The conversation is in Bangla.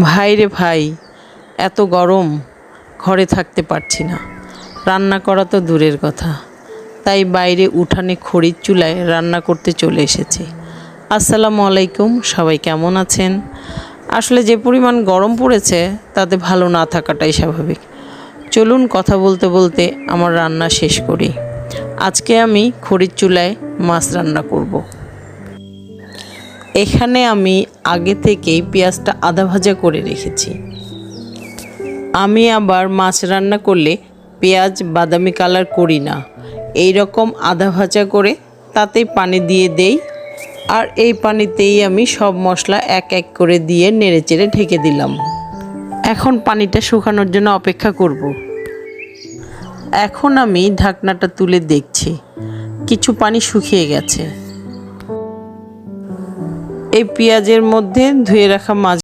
ভাই রে ভাই, এত গরম, ঘরে থাকতে পারছি না। রান্না করা তো দূরের কথা, তাই বাইরে উঠানে খড়ির চুলায় রান্না করতে চলে এসেছি। আসসালামু আলাইকুম, সবাই কেমন আছেন? আসলে যে পরিমাণ গরম পড়েছে তাতে ভালো না থাকাটাই স্বাভাবিক। চলুন কথা বলতে বলতে আমার রান্না শেষ করি। আজকে আমি খড়ির চুলায় মাছ রান্না করব। এখানে আমি আগে থেকেই পেঁয়াজটা আধা ভাজা করে রেখেছি। আমি আবার মাছ রান্না করলে পেঁয়াজ বাদামি কালার করি না, এই রকম আধা ভাজা করে তাতেই পানি দিয়ে দেই। আর এই পানিতেই আমি সব মশলা এক এক করে দিয়ে নেড়েচেড়ে ঢেকে দিলাম। এখন পানিটা শুকানোর জন্য অপেক্ষা করব। এখন আমি ঢাকনাটা তুলে দেখছি, কিছু পানি শুকিয়ে গেছে। এই পেঁয়াজের মধ্যে ধুয়ে রাখা মাছ